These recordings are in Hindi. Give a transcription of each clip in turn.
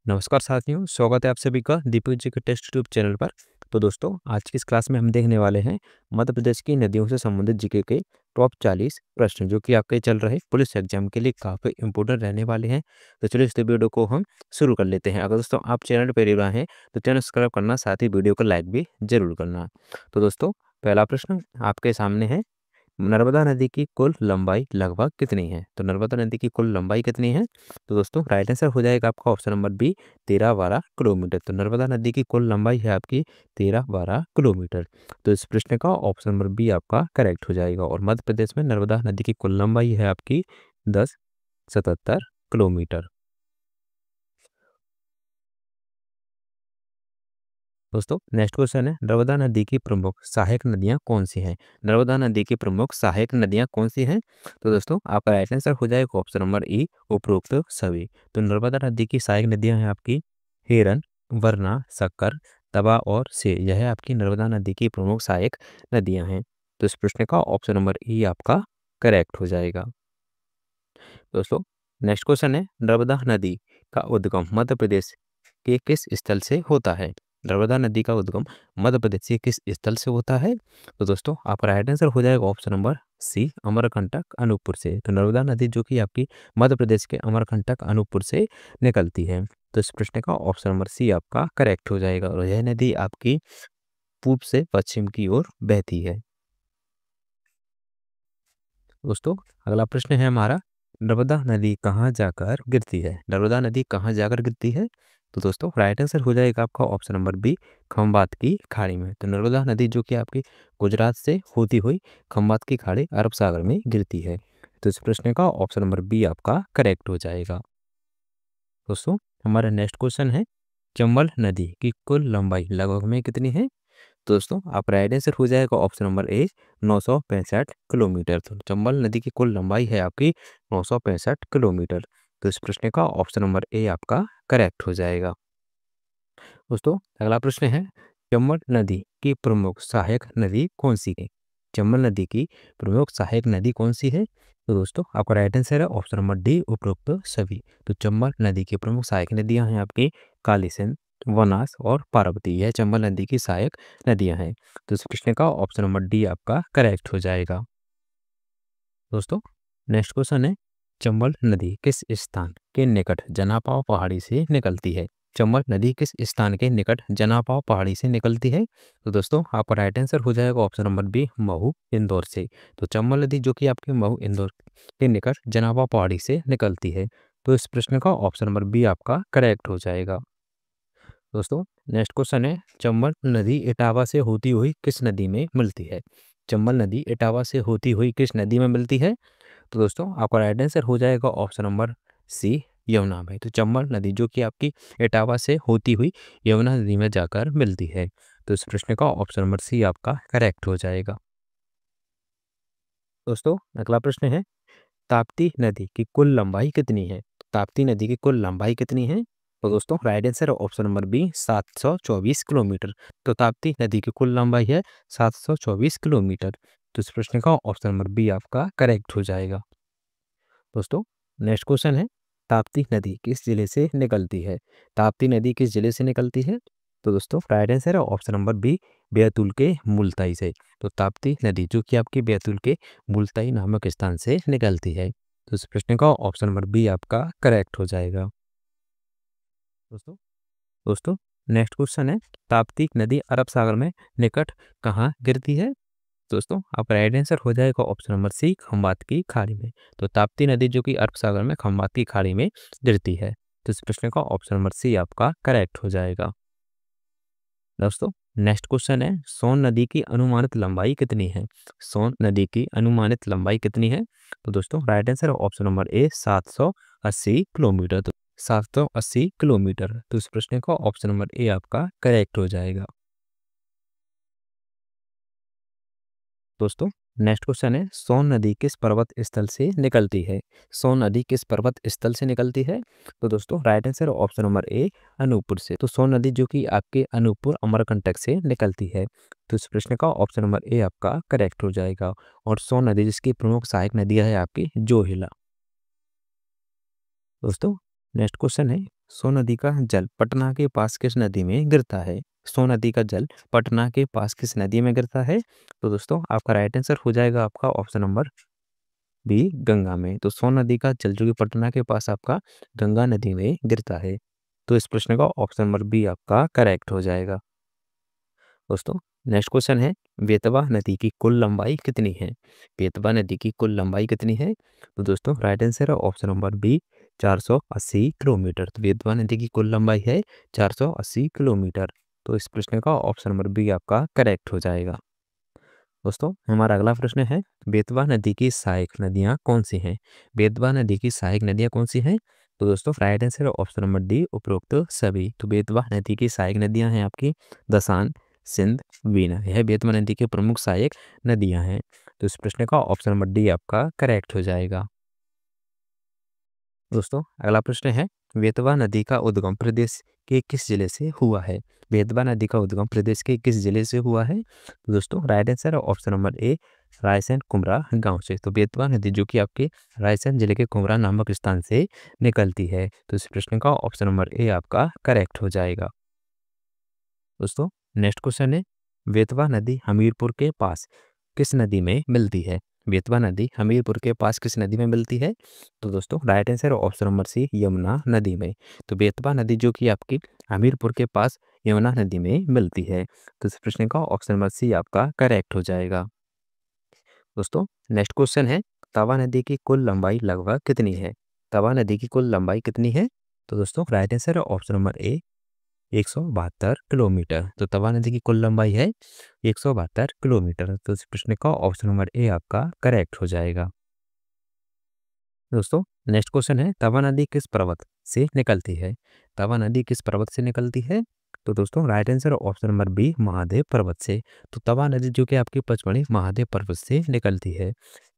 नमस्कार साथियों, स्वागत है आप सभी का दीपक जी के टेस्ट ट्यूब चैनल पर। तो दोस्तों, आज की इस क्लास में हम देखने वाले हैं मध्य प्रदेश की नदियों से संबंधित जीके के टॉप 40 प्रश्न, जो कि आपके चल रहे पुलिस एग्जाम के लिए काफ़ी इंपॉर्टेंट रहने वाले हैं। तो चलिए इस वीडियो को हम शुरू कर लेते हैं। अगर दोस्तों आप चैनल पर नए हैं तो चैनल सब्सक्राइब करना, साथ ही वीडियो को लाइक भी जरूर करना। तो दोस्तों, पहला प्रश्न आपके सामने है, नर्मदा नदी की कुल लंबाई लगभग कितनी है? तो नर्मदा नदी की कुल लंबाई कितनी है? तो दोस्तों, राइट आंसर हो जाएगा आपका ऑप्शन नंबर बी, 13-12 किलोमीटर। तो नर्मदा नदी की कुल लंबाई है आपकी 13-12 किलोमीटर। तो इस प्रश्न का ऑप्शन नंबर बी आपका करेक्ट हो जाएगा। और मध्य प्रदेश में नर्मदा नदी की कुल लंबाई है आपकी 1077 किलोमीटर। दोस्तों, नेक्स्ट क्वेश्चन है, नर्मदा नदी की प्रमुख सहायक नदियां कौन सी हैं? नर्मदा नदी की प्रमुख सहायक नदियां कौन सी हैं? तो दोस्तों, आपका राइट आंसर हो जाएगा ऑप्शन नंबर ई, उपरोक्त सभी। तो नर्मदा नदी की सहायक नदियां हैं आपकी हेरन, वरना, सक्कर, तवा और से। यह है आपकी नर्मदा नदी की प्रमुख सहायक नदियां हैं। तो इस प्रश्न का ऑप्शन नंबर ई आपका करेक्ट हो जाएगा। दोस्तों, नेक्स्ट क्वेश्चन है, नर्मदा नदी का उद्गम मध्य प्रदेश के किस स्थल से होता है? नर्मदा नदी का उद्गम मध्य प्रदेश के किस स्थल से होता है? तो दोस्तों, आपका राइट आंसर हो जाएगा option number C, Amarkantak Anuppur से। तो नर्मदा नदी जो कि आपकी मध्य प्रदेश के अमरकंटक अनूपपुर से निकलती है। तो इस प्रश्न का ऑप्शन नंबर सी आपका करेक्ट हो जाएगा। और यह नदी आपकी पूर्व से पश्चिम की ओर बहती है। दोस्तों, अगला प्रश्न है हमारा, नर्मदा नदी कहाँ जाकर गिरती है? नर्मदा नदी कहाँ जाकर गिरती है? तो दोस्तों, राइट आंसर हो जाएगा आपका ऑप्शन नंबर बी, खंबात की खाड़ी में। तो नर्मदा नदी जो कि आपकी गुजरात से होती हुई खंबात की खाड़ी अरब सागर में गिरती है। तो इस प्रश्न का ऑप्शन नंबर बी आपका करेक्ट हो जाएगा। दोस्तों, हमारा नेक्स्ट क्वेश्चन है, चंबल नदी की कुल लंबाई लगभग में कितनी है? दोस्तों, आप राइट आंसर हो जाएगा ऑप्शन नंबर ए, 965 किलोमीटर। तो चंबल नदी की कुल लंबाई है आपकी 965 किलोमीटर। तो इस प्रश्न का ऑप्शन नंबर ए आपका करेक्ट हो जाएगा। दोस्तों, अगला प्रश्न है, चंबल नदी की प्रमुख सहायक नदी कौन सी है? चंबल नदी की प्रमुख सहायक नदी कौन सी है? तो दोस्तों, आपका राइट आंसर है ऑप्शन नंबर डी, उपरोक्त सभी। तो चंबल नदी की प्रमुख सहायक नदियां हैं आपकी कालीसिंध, वनास और पार्वती। यह चंबल नदी की सहायक नदियां हैं। तो इस प्रश्न का ऑप्शन नंबर डी आपका करेक्ट हो जाएगा। दोस्तों, नेक्स्ट क्वेश्चन है, चंबल नदी किस स्थान के निकट जनापाव पहाड़ी से निकलती है? चंबल नदी किस स्थान के निकट जनापाव पहाड़ी से निकलती है? तो दोस्तों, आपका राइट आंसर हो जाएगा option number B, Mhow Indore से। तो चंबल नदी जो कि आपकी महू इंदौर के निकट जनापाव पहाड़ी से निकलती है। तो इस प्रश्न का ऑप्शन नंबर बी आपका करेक्ट हो जाएगा। दोस्तों, नेक्स्ट क्वेश्चन है, चंबल नदी इटावा से होती हुई किस नदी में मिलती है? चंबल नदी इटावा से होती हुई किस नदी में मिलती है? तो दोस्तों, आपका राइट आंसर हो जाएगा ऑप्शन नंबर सी, यमुना में। तो चंबल नदी जो कि आपकी इटावा से होती हुई यमुना नदी में जाकर मिलती है। तो इस प्रश्न का ऑप्शन नंबर सी आपका करेक्ट हो जाएगा। दोस्तों, अगला प्रश्न है, ताप्ती नदी की कुल लंबाई कितनी है? ताप्ती नदी की कुल लंबाई कितनी है? तो दोस्तों, राइट आंसर है ऑप्शन नंबर बी, 724 किलोमीटर। तो ताप्ती नदी की कुल लंबाई है 724 किलोमीटर। तो इस प्रश्न का ऑप्शन नंबर बी आपका करेक्ट हो जाएगा। दोस्तों, नेक्स्ट क्वेश्चन है, ताप्ती नदी किस जिले से निकलती है? ताप्ती नदी किस जिले से निकलती है? तो दोस्तों, राइट आंसर है ऑप्शन नंबर बी, बैतूल के मुल्ताई से। तो ताप्ती नदी जो कि आपकी बैतूल के मुल्ताई नामक स्थान से निकलती है। तो इस प्रश्न का ऑप्शन नंबर बी आपका करेक्ट हो जाएगा। दोस्तों दोस्तों नेक्स्ट क्वेश्चन है, ताप्ती नदी अरब सागर में निकट कहाँ गिरती है? दोस्तों, आपका राइट आंसर हो जाएगा ऑप्शन नंबर सी, खंबात की खाड़ी में। तो ताप्ती नदी जो कि अरब सागर में खंबात की खाड़ी में गिरती है। तो इस प्रश्न का ऑप्शन नंबर सी आपका करेक्ट हो जाएगा। दोस्तों, नेक्स्ट क्वेश्चन है, सोन नदी की अनुमानित लंबाई कितनी है? सोन नदी की अनुमानित लंबाई कितनी है? तो दोस्तों, राइट आंसर है ऑप्शन नंबर ए, 780 किलोमीटर। तो 780 किलोमीटर। तो इस प्रश्न का ऑप्शन नंबर ए आपका करेक्ट हो जाएगा। दोस्तों, नेक्स्ट क्वेश्चन है, सोन नदी किस पर्वत स्थल से निकलती है? सोन नदी किस पर्वत स्थल से निकलती है? तो दोस्तों, राइट आंसर ऑप्शन नंबर ए, अनूपपुर से। तो सोन नदी जो कि आपके अनूपपुर अमरकंटक से निकलती है। तो इस प्रश्न का ऑप्शन नंबर ए आपका करेक्ट हो जाएगा। और सोन नदी जिसकी प्रमुख सहायक नदियां है आपकी जोहिला। दोस्तों, नेक्स्ट क्वेश्चन है, सोन नदी का जल पटना के पास किस नदी में गिरता है? सोन नदी का जल पटना के पास किस नदी में गिरता है? तो दोस्तों आपका राइट आंसर हो जाएगा आपका ऑप्शन नंबर बी, गंगा में। तो सोन नदी का जल जो कि पटना के पास आपका गंगा नदी में गिरता है। तो इस प्रश्न का ऑप्शन नंबर बी आपका करेक्ट हो जाएगा। दोस्तों नेक्स्ट क्वेश्चन है, बेतवा नदी की कुल लंबाई कितनी है? बेतवा नदी की कुल लंबाई कितनी है? तो दोस्तों राइट आंसर है ऑप्शन नंबर बी, 480 किलोमीटर। तो बेतवा नदी की कुल लंबाई है 480 किलोमीटर। तो इस प्रश्न का ऑप्शन नंबर बी आपका करेक्ट हो जाएगा। दोस्तों हमारा अगला प्रश्न है, बेतवा नदी की सहायक नदियां कौन सी हैं? बेतवा नदी की सहायक नदियां कौन सी हैं? तो दोस्तों राइट आंसर है ऑप्शन नंबर डी, उपरोक्त सभी। तो बेतवा नदी की सहायक नदियां हैं आपकी दसान, सिंध, वीना। यह बेतवा नदी की प्रमुख सहायक नदियां हैं। तो इस प्रश्न का ऑप्शन नंबर डी आपका करेक्ट हो जाएगा। दोस्तों अगला प्रश्न है, बेतवा नदी का उद्गम प्रदेश के किस जिले से हुआ है? बेतवा नदी का उद्गम प्रदेश के किस जिले से हुआ है? तो दोस्तों राइट आंसर है ऑप्शन नंबर ए, रायसेन कुमरा गांव से। तो बेतवा नदी जो कि आपके रायसेन जिले के कुमरा नामक स्थान से निकलती है। तो इस प्रश्न का ऑप्शन नंबर ए आपका करेक्ट हो जाएगा। दोस्तों नेक्स्ट क्वेश्चन है, बेतवा नदी हमीरपुर के पास किस नदी में मिलती है? बेतवा नदी हमीरपुर के पास किस नदी में मिलती है? तो दोस्तों right answer option number C, Yamuna नदी में। तो बेतवा नदी जो कि आपकी हमीरपुर के पास यमुना नदी में मिलती है। तो इस प्रश्न का ऑप्शन नंबर सी आपका करेक्ट हो जाएगा। दोस्तों नेक्स्ट क्वेश्चन है, तवा नदी की कुल लंबाई लगभग कितनी है? तवा नदी की कुल लंबाई कितनी है? तो दोस्तों राइट आंसर है ऑप्शन नंबर ए, 172 किलोमीटर। तो तवा नदी की कुल लंबाई है 172 किलोमीटर। तो इस प्रश्न का ऑप्शन नंबर ए आपका करेक्ट हो जाएगा। दोस्तों नेक्स्ट क्वेश्चन है, तवा नदी किस पर्वत से निकलती है? तवा नदी किस पर्वत से निकलती है? तो दोस्तों right answer option number B, Mahadev पर्वत से। तो तवा नदी जो कि आपकी पचमढ़ी महादेव पर्वत से निकलती है।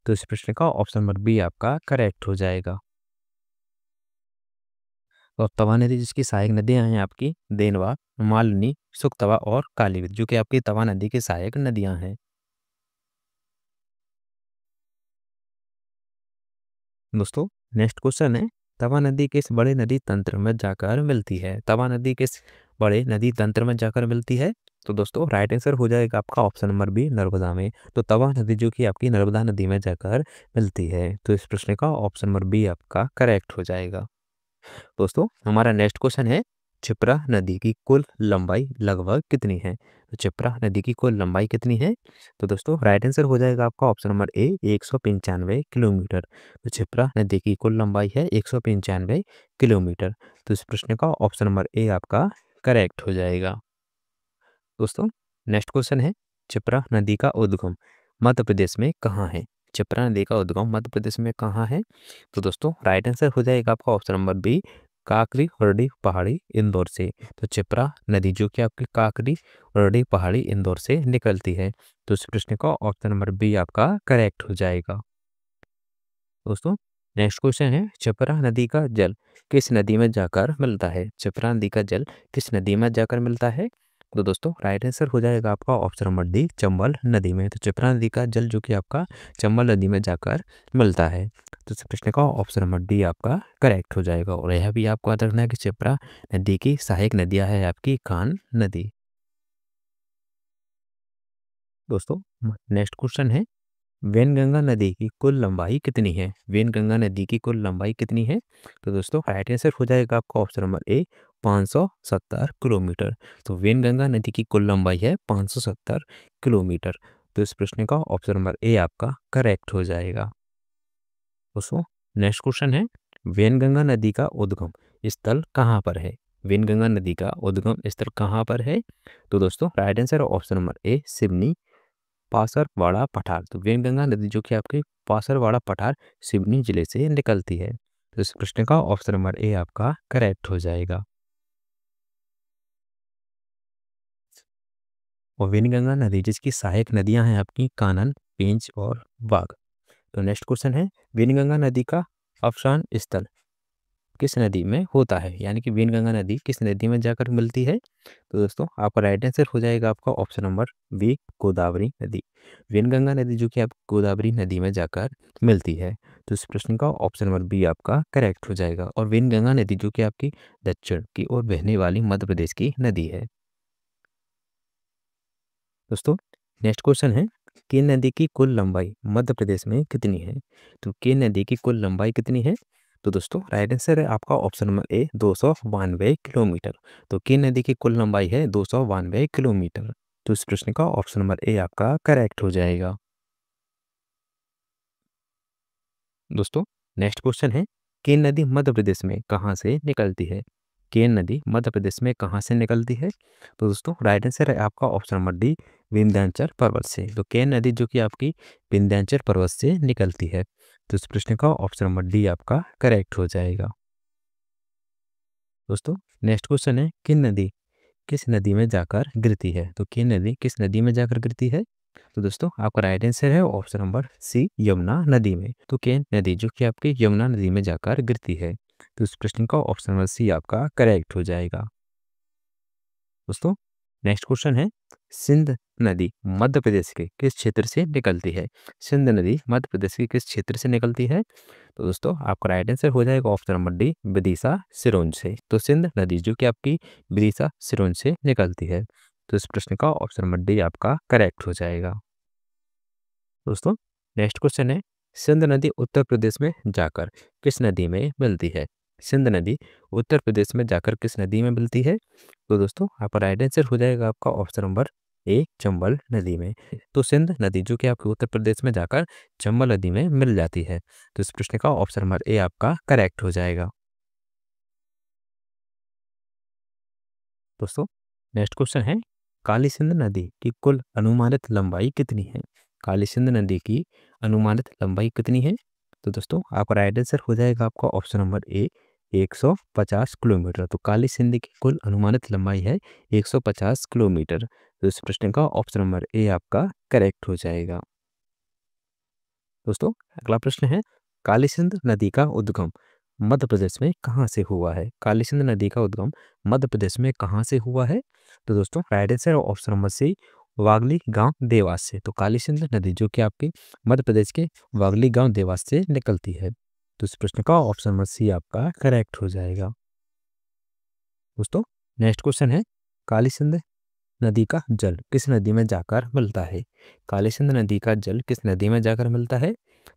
तो इस प्रश्न का ऑप्शन नंबर बी आपका करेक्ट हो जाएगा। और तवा नदी जिसकी सहायक नदियां हैं आपकी देनवा, मालनी, सुखतवा और कालीविद जो कि आपकी तवा नदी की सहायक नदियां हैं। दोस्तों नेक्स्ट क्वेश्चन है, तवा नदी किस बड़े नदी तंत्र में जाकर मिलती है? तवा नदी किस बड़े नदी तंत्र में जाकर मिलती है? तो दोस्तों राइट आंसर हो जाएगा आपका ऑप्शन नंबर बी, नर्मदा में। तो तवा नदी जो कि आपकी नर्मदा नदी में जाकर मिलती है। तो इस प्रश्न का ऑप्शन नंबर बी आपका करेक्ट हो जाएगा। दोस्तों हमारा नेक्स्ट क्वेश्चन है, क्षिप्रा नदी की कुल लंबाई लगभग कितनी है? तो क्षिप्रा नदी की कुल लंबाई कितनी है? तो दोस्तों राइट आंसर हो जाएगा आपका ऑप्शन नंबर ए, 195 किलोमीटर। तो क्षिप्रा नदी की कुल लंबाई है 195 किलोमीटर। तो इस प्रश्न का ऑप्शन नंबर ए आपका करेक्ट हो जाएगा। दोस्तों नेक्स्ट क्वेश्चन है, क्षिप्रा नदी का उद्गम मध्य प्रदेश में कहाँ है? क्षिप्रा नदी का उद्गम मध्य प्रदेश में कहाँ है? तो दोस्तों राइट आंसर हो जाएगा आपका ऑप्शन नंबर बी, काकरी हरडी पहाड़ी इंदौर से। तो क्षिप्रा नदी जो कि आपकी काकरी हरडी पहाड़ी इंदौर से निकलती है। तो इस प्रश्न का ऑप्शन नंबर बी आपका करेक्ट हो जाएगा। दोस्तों नेक्स्ट क्वेश्चन है, क्षिप्रा नदी का जल किस नदी में जाकर मिलता है? क्षिप्रा नदी का जल किस नदी में जाकर मिलता है? तो दोस्तों राइट आंसर हो जाएगा आपका ऑप्शन नंबर डी, चंबल नदी में। तो क्षिप्रा नदी का जल जो कि आपका चंबल नदी में जाकर मिलता है। तो इस प्रश्न का ऑप्शन नंबर डी आपका करेक्ट हो जाएगा। और यह भी आपको याद रखना है कि क्षिप्रा नदी की सहायक नदियां है आपकी कान नदी। दोस्तों नेक्स्ट क्वेश्चन है, वेनगंगा नदी की कुल लंबाई कितनी है? वेनगंगा नदी की कुल लंबाई कितनी है? तो दोस्तों राइट आंसर हो जाएगा आपका ऑप्शन नंबर ए, 570 किलोमीटर। तो वेनगंगा नदी की कुल लंबाई है 570 किलोमीटर। तो इस प्रश्न का ऑप्शन नंबर ए आपका करेक्ट हो जाएगा। दोस्तों नेक्स्ट क्वेश्चन है, वेनगंगा नदी का उद्गम स्थल कहाँ पर है? वेनगंगा नदी का उद्गम स्थल कहाँ पर है? तो दोस्तों right answer option number A, Seoni, Pasarwada पठार। तो वेनगंगा नदी जो कि आपके पासरवाड़ा पठार सिवनी जिले से निकलती है। तो इस प्रश्न का ऑप्शन नंबर ए आपका करेक्ट हो जाएगा। और वेनगंगा नदी जिसकी सहायक नदियां हैं आपकी कानन, पेंच और बाघ। तो नेक्स्ट क्वेश्चन है, वेनगंगा नदी का अवसान स्थल किस नदी में होता है, यानी कि वेनगंगा नदी किस नदी में जाकर मिलती है? तो दोस्तों आपका राइट आंसर हो जाएगा आपका ऑप्शन नंबर बी, गोदावरी नदी। वेनगंगा नदी जो कि आप गोदावरी नदी में जाकर मिलती है। तो इस प्रश्न का ऑप्शन नंबर बी आपका करेक्ट हो जाएगा। और वेनगंगा नदी जो कि आपकी दक्षिण की ओर बहने वाली मध्य प्रदेश की नदी है। दोस्तों नेक्स्ट क्वेश्चन है, केन नदी की कुल लंबाई मध्य प्रदेश में कितनी है? तो केन नदी की कुल लंबाई कितनी है? तो दोस्तों राइट आंसर है आपका ऑप्शन नंबर ए, 292 किलोमीटर। तो केन नदी की कुल लंबाई है 292 किलोमीटर। तो इस प्रश्न का ऑप्शन नंबर ए आपका करेक्ट हो जाएगा। दोस्तों नेक्स्ट क्वेश्चन है, केन नदी मध्य प्रदेश में कहाँ से निकलती है? केन नदी मध्य प्रदेश में कहाँ से निकलती है? तो दोस्तों राइट आंसर है आपका ऑप्शन नंबर डी, विंध्याचल पर्वत से। तो केन नदी जो कि आपकी विंध्याचल पर्वत से निकलती है। तो इस प्रश्न का ऑप्शन नंबर डी आपका करेक्ट हो जाएगा। दोस्तों नेक्स्ट क्वेश्चन है, किन नदी किस नदी में जाकर गिरती है? तो केन नदी किस नदी में जाकर गिरती है? तो दोस्तों आपका राइट आंसर है ऑप्शन नंबर सी, यमुना नदी में। तो केन नदी जो कि आपकी यमुना नदी में जाकर गिरती है। तो इस प्रश्न का ऑप्शन नंबर सी आपका करेक्ट हो जाएगा। दोस्तों नेक्स्ट क्वेश्चन है, सिंध नदी मध्य प्रदेश के किस क्षेत्र से निकलती है? सिंध नदी मध्य प्रदेश के किस क्षेत्र से निकलती है? तो दोस्तों आपका राइट आंसर हो जाएगा option number D, Vidisha Sironj से। तो सिंध नदी जो कि आपकी विदिशा सिरोंज से निकलती है। तो इस प्रश्न का ऑप्शन नंबर डी आपका करेक्ट हो जाएगा। दोस्तों नेक्स्ट क्वेश्चन है, सिंध नदी उत्तर प्रदेश में जाकर किस नदी में मिलती है? सिंध नदी उत्तर प्रदेश में जाकर किस नदी में मिलती है? तो दोस्तों आपका राइट आंसर हो जाएगा आपका ऑप्शन नंबर ए, चंबल नदी में। तो सिंध नदी जो कि आपके उत्तर प्रदेश में जाकर चंबल नदी में मिल जाती है। तो इस प्रश्न का ऑप्शन नंबर ए आपका करेक्ट हो जाएगा। दोस्तों नेक्स्ट क्वेश्चन है, काली सिंध नदी की कुल अनुमानित लंबाई कितनी है? काली सिंध नदी की अनुमानित लंबाई कितनी है? तो दोस्तों आपका राइट आंसर हो जाएगा आपका ऑप्शन नंबर ए, 150 किलोमीटर। तो काली सिंध की कुल अनुमानित लंबाई है 150 किलोमीटर। तो इस प्रश्न का ऑप्शन नंबर ए आपका करेक्ट हो जाएगा। दोस्तों अगला प्रश्न है, काली सिंध नदी का उद्गम मध्य प्रदेश में कहाँ से हुआ है? काली सिंध नदी का उद्गम मध्य प्रदेश में कहाँ से हुआ है? तो दोस्तों right answer option number C, Wagli गांव देवास से। तो काली सिंध नदी जो कि आपकी मध्य प्रदेश के वागली गांव देवास से निकलती है। तो इस प्रश्न का ऑप्शन नंबर सी आपका करेक्ट हो जाएगा। दोस्तों नेक्स्ट क्वेश्चन है, काली सिंध नदी का जल किस नदी में जाकर मिलता है? काली सिंध नदी का जल किस नदी में जाकर मिलता है?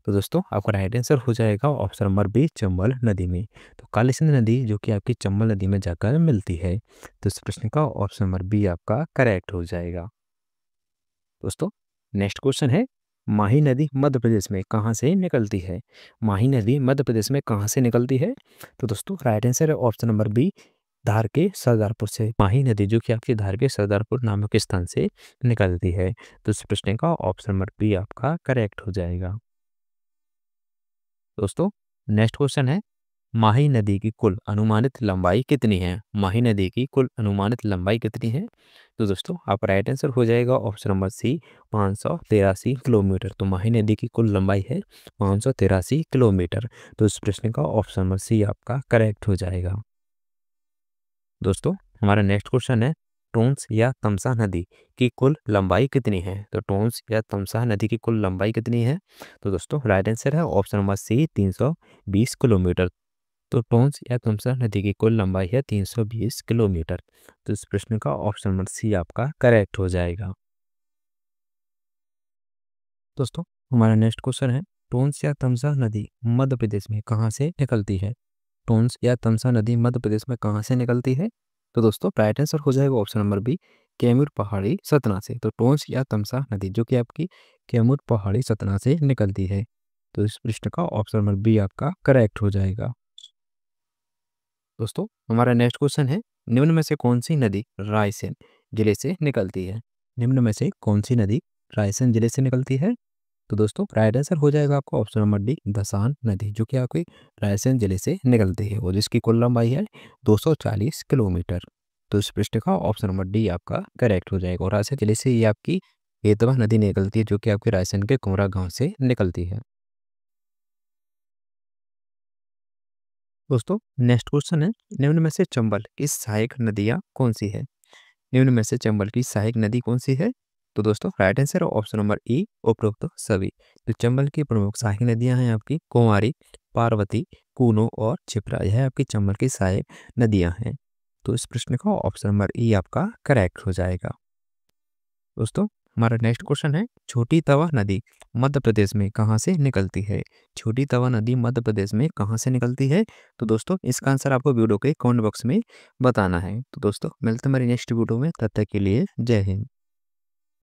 तो दोस्तों आपका राइट आंसर हो जाएगा ऑप्शन नंबर बी, चंबल नदी में। तो काली सिंध नदी जो कि आपकी चंबल नदी में जाकर मिलती है। तो इस प्रश्न का ऑप्शन नंबर बी आपका करेक्ट हो जाएगा। दोस्तों नेक्स्ट क्वेश्चन है, माही नदी मध्य प्रदेश में कहाँ से निकलती है? माही नदी मध्य प्रदेश में कहाँ से निकलती है? तो दोस्तों राइट आंसर है ऑप्शन नंबर बी, धार के सरदारपुर से। माही नदी जो कि आपकी धार के सरदारपुर नामक स्थान से निकलती है। तो इस प्रश्न का ऑप्शन नंबर बी आपका करेक्ट हो जाएगा। दोस्तों नेक्स्ट क्वेश्चन है, माही नदी की कुल अनुमानित लंबाई कितनी है? माही नदी की कुल अनुमानित लंबाई कितनी है? तो दोस्तों आपका राइट आंसर हो जाएगा ऑप्शन नंबर सी, 583 किलोमीटर। तो माही नदी की कुल लंबाई है 583 किलोमीटर। तो इस प्रश्न का ऑप्शन नंबर सी आपका करेक्ट हो जाएगा। दोस्तों हमारा नेक्स्ट क्वेश्चन है, टोंस या तमसा नदी की कुल लंबाई कितनी है? तो टोंस या तमसा नदी की कुल लंबाई कितनी है? तो दोस्तों राइट आंसर है ऑप्शन नंबर सी, 320 किलोमीटर। तो टोंस या तमसा नदी की कुल लंबाई है 320 किलोमीटर। तो इस प्रश्न का ऑप्शन नंबर सी आपका करेक्ट हो जाएगा। दोस्तों हमारा नेक्स्ट क्वेश्चन है, टोंस या तमसा नदी मध्य प्रदेश में कहाँ से निकलती है? टोंस या तमसा नदी मध्य प्रदेश में कहाँ से निकलती है? तो दोस्तों राइट आंसर हो जाएगा ऑप्शन नंबर बी, कैमूर पहाड़ी सतना से। तो टोंस या तमसा नदी जो कि आपकी कैमूर पहाड़ी सतना से निकलती है। तो इस प्रश्न का ऑप्शन नंबर बी आपका करेक्ट हो जाएगा। दोस्तों हमारा नेक्स्ट क्वेश्चन है, निम्न में से कौन सी नदी रायसेन जिले से निकलती है? निम्न में से कौन सी नदी रायसेन जिले से निकलती है? तो दोस्तों राइट आंसर हो जाएगा आपका ऑप्शन नंबर डी, दसान नदी जो कि आपकी रायसेन जिले से निकलती है और जिसकी कुल लंबाई है 240 किलोमीटर। तो इस पृष्ठ का ऑप्शन नंबर डी आपका करेक्ट हो जाएगा। और रायसेन जिले से ये आपकी बेतवा नदी निकलती है जो कि आपके रायसेन के कुमरा गांव से निकलती है। दोस्तों नेक्स्ट क्वेश्चन है, निम्न में से चंबल की सहायक नदियाँ कौन सी है? निम्न में से चंबल की सहायक नदी कौन सी है? तो दोस्तों राइट आंसर ऑप्शन नंबर ई, उपरोक्त सभी। तो चंबल की प्रमुख सहायक नदियां हैं आपकी कुंवारी, पार्वती, कूनो और छिप्रा। यह आपकी चंबल की सहायक नदियां हैं। तो इस प्रश्न का ऑप्शन नंबर ई आपका करेक्ट हो जाएगा। दोस्तों हमारा नेक्स्ट क्वेश्चन है, छोटी तवा नदी मध्य प्रदेश में कहाँ से निकलती है? छोटी तवा नदी मध्य प्रदेश में कहाँ से निकलती है? तो दोस्तों इसका आंसर आपको वीडियो के कमेंट बॉक्स में बताना है। तो दोस्तों मिलते हैं हमारी नेक्स्ट वीडियो में, तब तक के लिए जय हिंद।